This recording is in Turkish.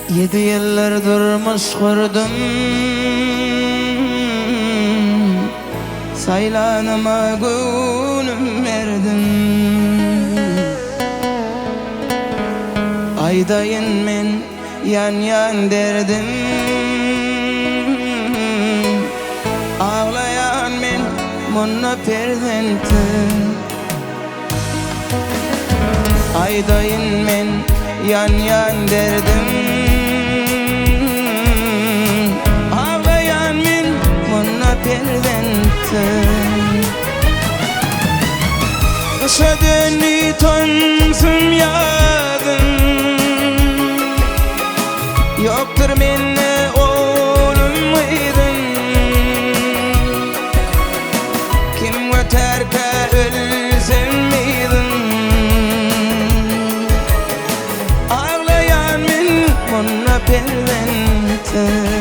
7 yıllardır meşgurdum, saylanıma gönlüm verdim. Aydayın men yan derdim, ağlayan men monna perdentim. Aydayın men yan derdim, ağlayan men monna perdentim. Kışa dönü tonsum yadım, yoktur menne oğlum mıydın? Kim öterke ölsem miydin? Ağlayan men monna perdentim.